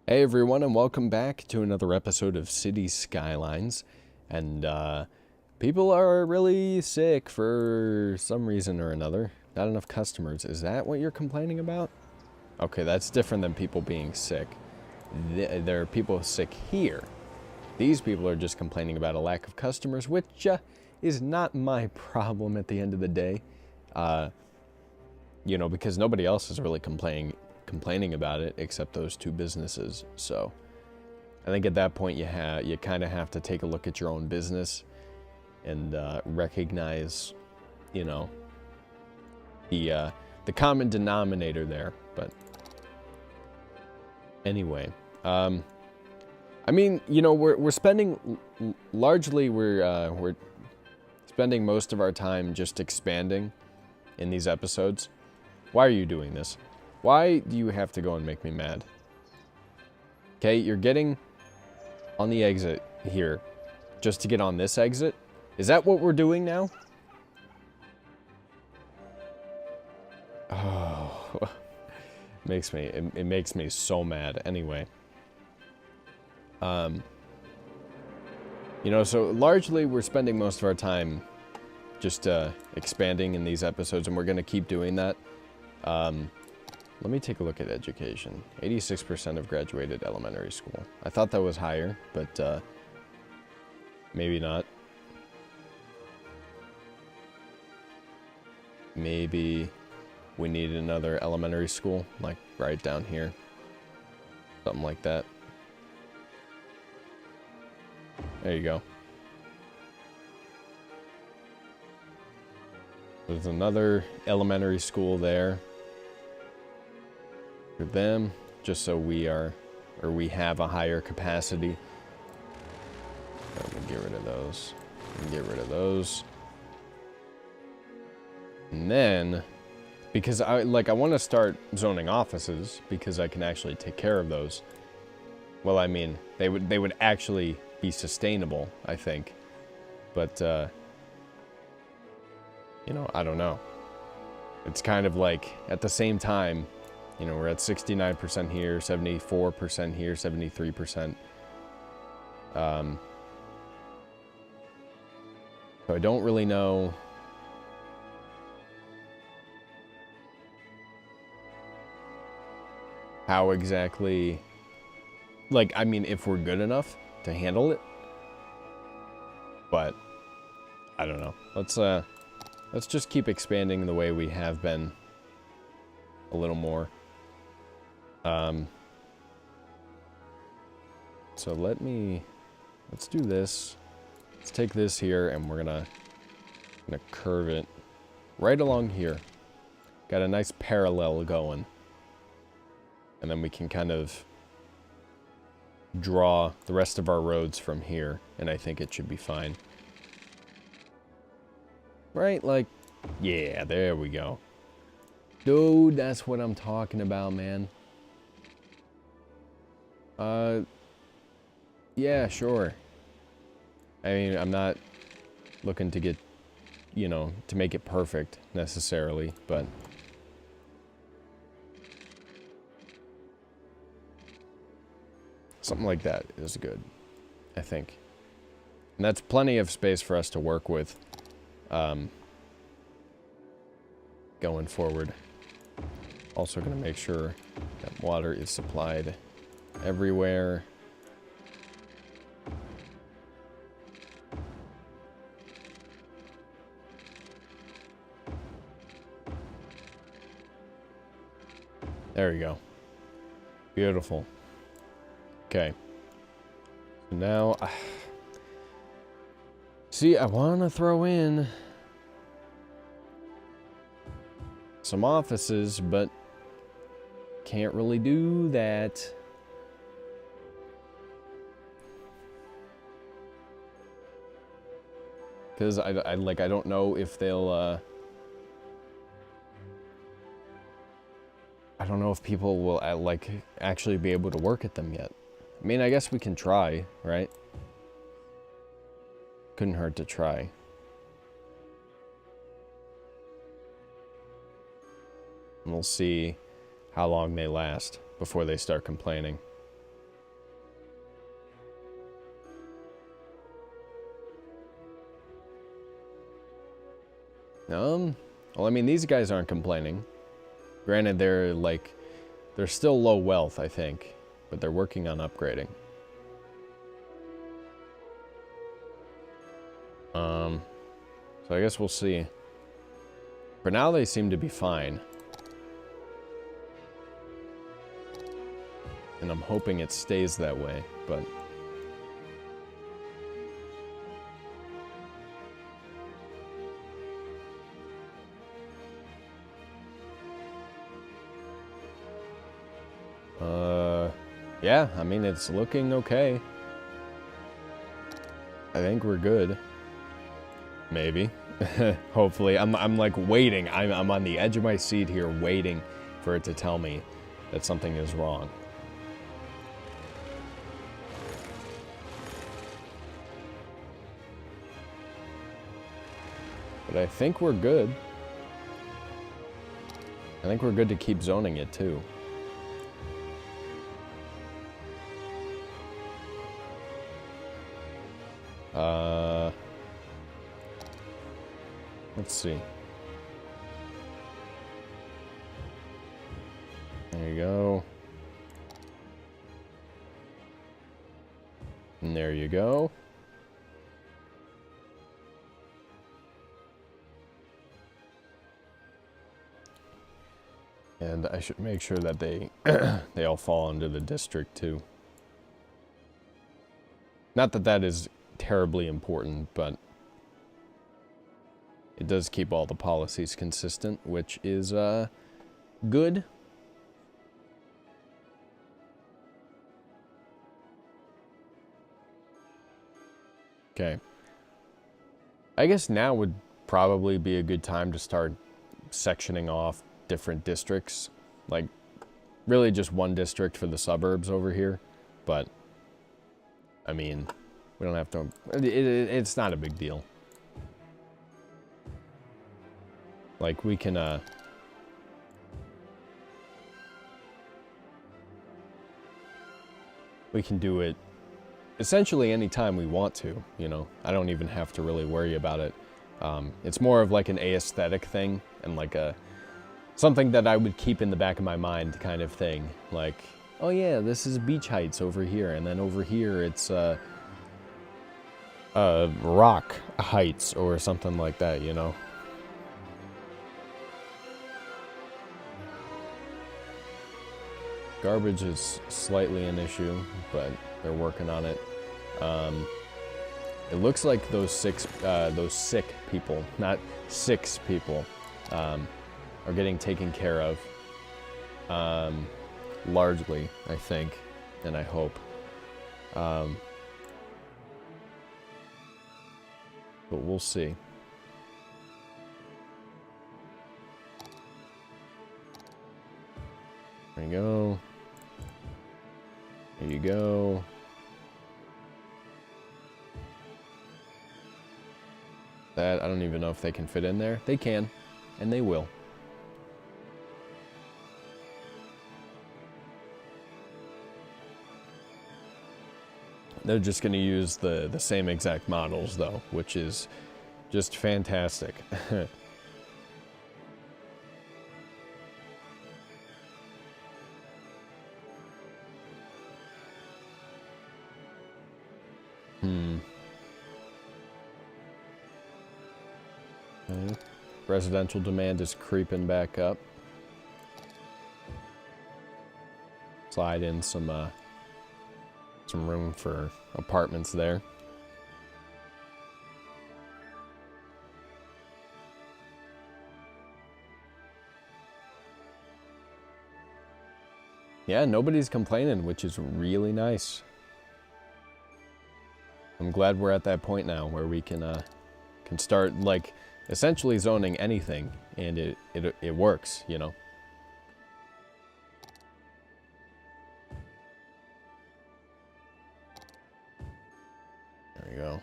Hey everyone, and welcome back to another episode of City Skylines. And people are really sick for some reason or another. Not enough customers. Is that what you're complaining about? Okay, that's different than people being sick. There are people sick here. These people are just complaining about a lack of customers, which is not my problem at the end of the day. Because nobody else is really complaining about it except those two businesses. So I think at that point you kind of have to take a look at your own business and recognize, the common denominator there. But anyway, we're spending largely we're spending most of our time just expanding in these episodes. Why are you doing this? Why do you have to go and make me mad? Okay, you're getting on the exit here just to get on this exit? Is that what we're doing now? Oh, it makes me so mad. Anyway. So largely we're spending most of our time just expanding in these episodes, and we're going to keep doing that. Let me take a look at education. 86% have graduated elementary school. I thought that was higher, but maybe not. Maybe we need another elementary school, like right down here. Something like that. There you go. There's another elementary school there. For them, just so we have a higher capacity. I'm gonna get rid of those. And then, because I want to start zoning offices because I can actually take care of those. Well, I mean, they would actually be sustainable, I think. But I don't know. It's kind of like at the same time, we're at 69% here, 74% here, 73%. So I don't really know how exactly, if we're good enough to handle it. But I don't know. Let's just keep expanding the way we have been a little more. So let's do this. Let's take this here, and we're gonna curve it right along here. Got a nice parallel going. And then we can kind of draw the rest of our roads from here, and I think it should be fine. Right? Yeah, there we go. Dude, that's what I'm talking about, man. Yeah, sure. I mean, I'm not looking to get, to make it perfect, necessarily, but something like that is good, I think. And that's plenty of space for us to work with, going forward. Also going to make sure that water is supplied everywhere. There we go. Beautiful. Okay. So now, see, I want to throw in some offices, but can't really do that. Because I don't know if they'll, I don't know if people will, actually be able to work at them yet. I mean, I guess we can try, right? Couldn't hurt to try. And we'll see how long they last before they start complaining. Well, I mean, these guys aren't complaining. Granted, they're still low wealth, I think, but they're working on upgrading. So I guess we'll see. For now, they seem to be fine. And I'm hoping it stays that way, but... yeah, I mean, it's looking okay. I think we're good. Maybe. Hopefully. I'm like waiting. I'm on the edge of my seat here waiting for it to tell me that something is wrong. But I think we're good. I think we're good to keep zoning it too. Let's see. There you go. And there you go. And I should make sure that they they all fall under the district too. Not that that is terribly important, but it does keep all the policies consistent, which is good. Okay. I guess now would probably be a good time to start sectioning off different districts. Like, really just one district for the suburbs over here. But, I mean, we don't have to... It's not a big deal. Like, we can, we can do it essentially anytime we want to, you know? I don't even have to really worry about it. It's more of like an aesthetic thing and like something that I would keep in the back of my mind kind of thing. Like, oh yeah, this is Beach Heights over here, and then over here it's Rock Heights or something like that, you know? Garbage is slightly an issue, but they're working on it. It looks like those sick people, not 6 people, are getting taken care of. Largely, I think, and I hope. But we'll see. There you go. There you go. That, I don't even know if they can fit in there. They can, and they will. They're just going to use the same exact models, though, which is just fantastic. Okay. Residential demand is creeping back up. Slide in some room for apartments there. Yeah, nobody's complaining, which is really nice. I'm glad we're at that point now where we can start, like, essentially zoning anything, and it works, you know. There we go.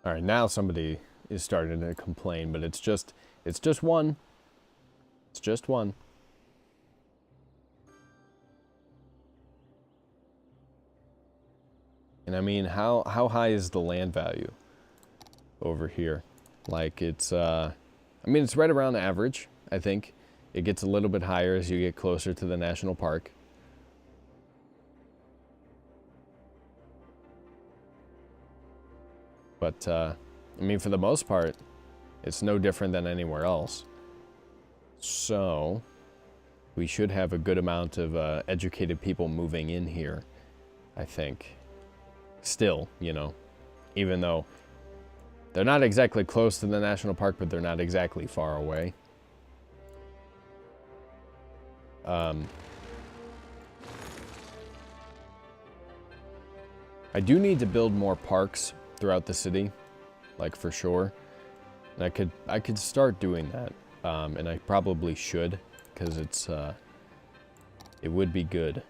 All right, now somebody is starting to complain, but it's just one. It's just one. And I mean, how high is the land value over here? Like, it's, I mean, it's right around average, I think. It gets a little bit higher as you get closer to the national park. But, I mean, for the most part, it's no different than anywhere else. So, we should have a good amount of educated people moving in here, I think. Still, you know, even though they're not exactly close to the national park, but they're not exactly far away. I do need to build more parks throughout the city, like for sure. And I could start doing that, and I probably should, because it's it would be good.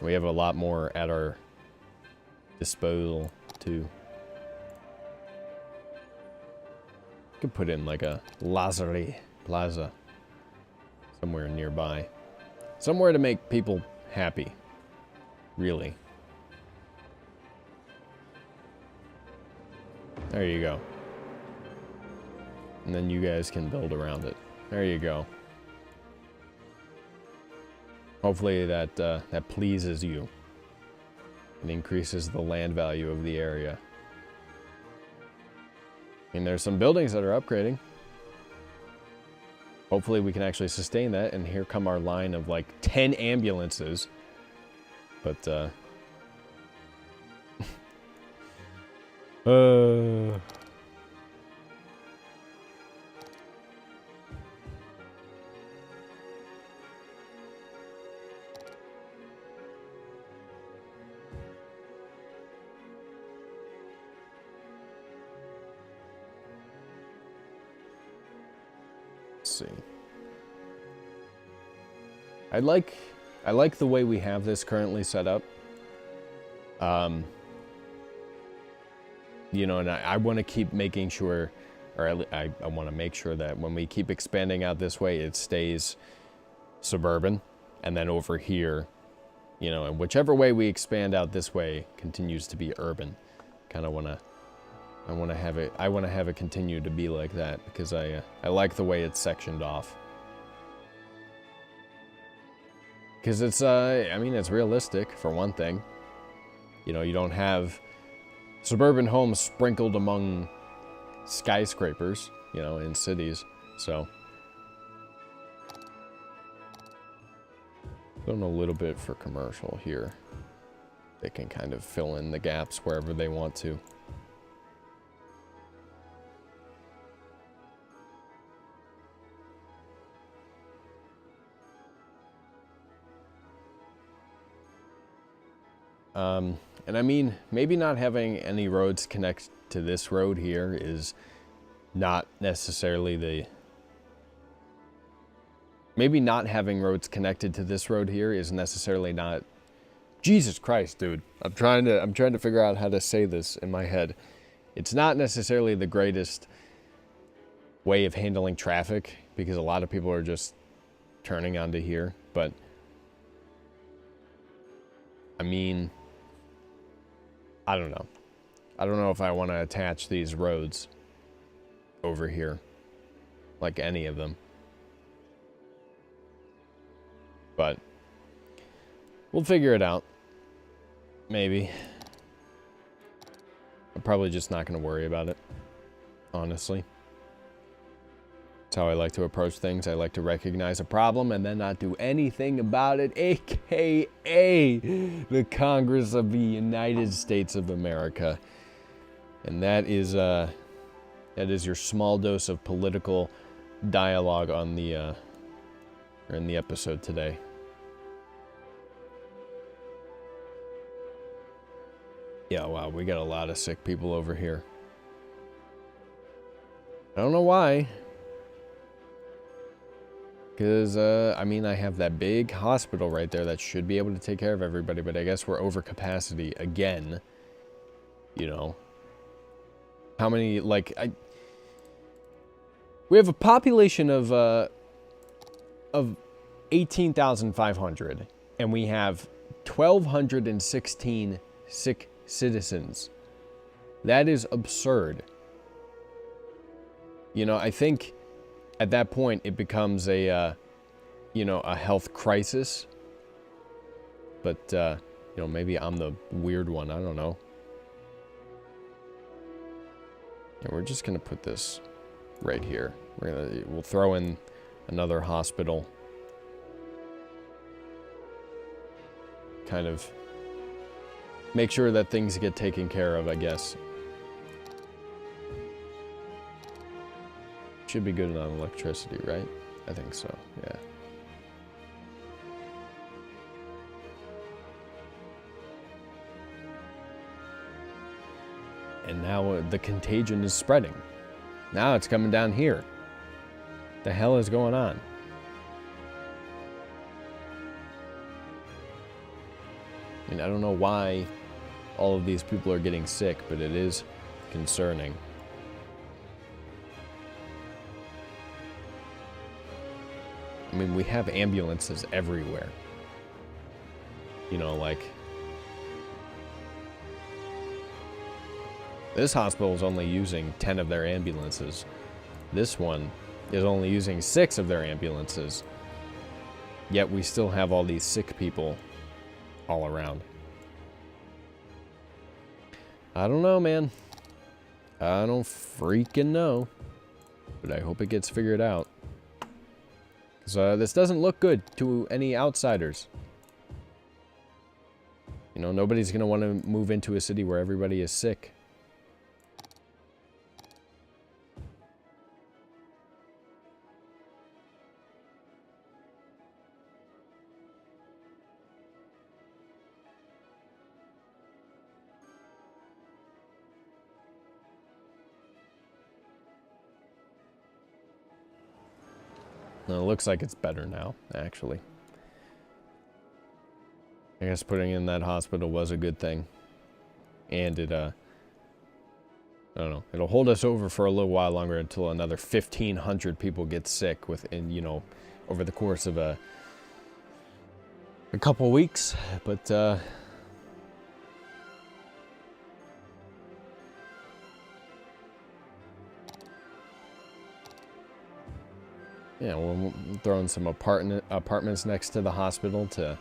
We have a lot more at our disposal too. Could put in like a Lazare Plaza somewhere nearby, somewhere to make people happy, really. There you go. And then you guys can build around it. There you go. Hopefully that that pleases you and increases the land value of the area. And there's some buildings that are upgrading. Hopefully we can actually sustain that. And here come our line of like 10 ambulances. But see. I like the way we have this currently set up. You know, and I want to keep making sure, or I want to make sure that when we keep expanding out this way, it stays suburban, and then over here, you know, and whichever way we expand out this way continues to be urban. Kind of I want to have it continue to be like that, because I like the way it's sectioned off. Because it's, I mean, it's realistic, for one thing. You know, you don't have suburban homes sprinkled among skyscrapers, you know, in cities, so. Going a little bit for commercial here. They can kind of fill in the gaps wherever they want to. And I mean, maybe not having any roads connect to this road here is not necessarily the... Maybe not having roads connected to this road here is necessarily not... Jesus Christ, dude. I'm trying to figure out how to say this in my head. It's not necessarily the greatest way of handling traffic, because a lot of people are just turning onto here, but I mean, I don't know. I don't know if I want to attach these roads over here, like any of them. But we'll figure it out. Maybe. I'm probably just not going to worry about it, honestly. That's how I like to approach things. I like to recognize a problem and then not do anything about it, aka the Congress of the United States of America. And that is your small dose of political dialogue on the or in the episode today. Yeah, wow, we got a lot of sick people over here. I don't know why. Because, I mean, I have that big hospital right there that should be able to take care of everybody, but I guess we're over capacity again. You know. How many, like, we have a population of 18,500, and we have 1,216 sick citizens. That is absurd. You know, I think at that point it becomes a, you know, a health crisis. But, you know, maybe I'm the weird one. I don't know. Yeah, we're just going to put this right here. We'll throw in another hospital. Kind of make sure that things get taken care of, I guess. Should be good on electricity, right? I think so, yeah. And now the contagion is spreading. Now it's coming down here. The hell is going on? I mean, I don't know why all of these people are getting sick, but it is concerning. I mean, we have ambulances everywhere. You know, like... This hospital is only using 10 of their ambulances. This one is only using 6 of their ambulances. Yet we still have all these sick people all around. I don't know, man. I don't freaking know. But I hope it gets figured out. Because this doesn't look good to any outsiders. You know, nobody's going to want to move into a city where everybody is sick. It looks like it's better now, actually. I guess putting in that hospital was a good thing. And it, I don't know, it'll hold us over for a little while longer until another 1,500 people get sick within, you know, over the course of a couple weeks. But, yeah, we'll throw in some apartments next to the hospital to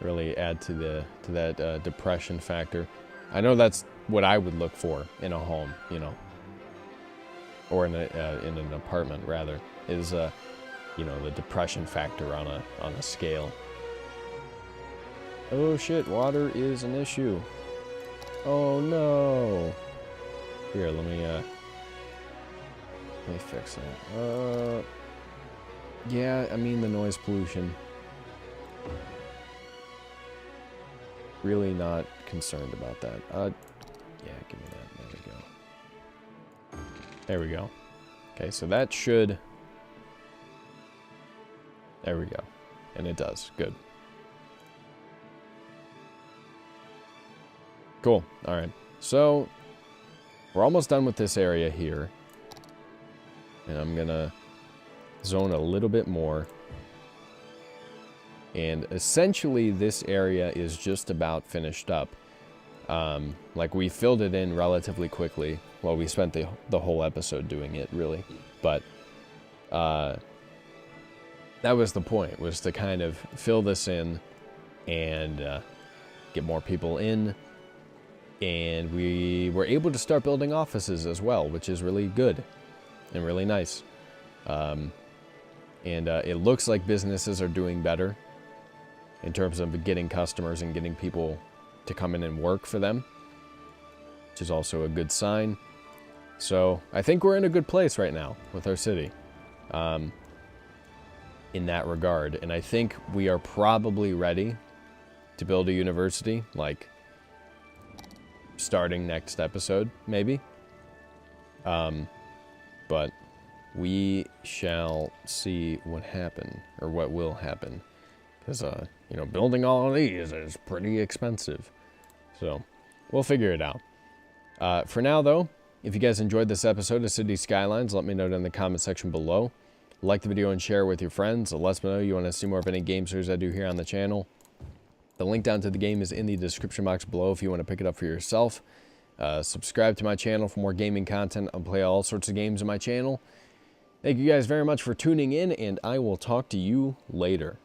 really add to that depression factor. I know that's what I would look for in a home, you know, or in an apartment rather, is you know, the depression factor on a scale. Oh shit, water is an issue. Oh no. Here, let me fix that. Yeah, I mean the noise pollution. Really not concerned about that. Yeah, give me that. There we go. There we go. Okay, so that should... There we go. And it does. Good. Cool. Alright. So, we're almost done with this area here. And I'm gonna zone a little bit more. And essentially this area is just about finished up. Like we filled it in relatively quickly. Well, we spent the whole episode doing it, really. But that was the point, was to kind of fill this in and get more people in. And we were able to start building offices as well, which is really good and really nice. And it looks like businesses are doing better in terms of getting customers and getting people to come in and work for them, which is also a good sign. So I think we're in a good place right now with our city in that regard. And I think we are probably ready to build a university, like starting next episode, maybe. But we shall see what happen, or what will happen. Because, you know, building all of these is pretty expensive. So, we'll figure it out. For now, though, if you guys enjoyed this episode of City Skylines, let me know down in the comment section below. Like the video and share it with your friends. It lets me know you want to see more of any game series I do here on the channel. The link down to the game is in the description box below if you want to pick it up for yourself. Subscribe to my channel for more gaming content. I'll play all sorts of games on my channel. Thank you guys very much for tuning in, and I will talk to you later.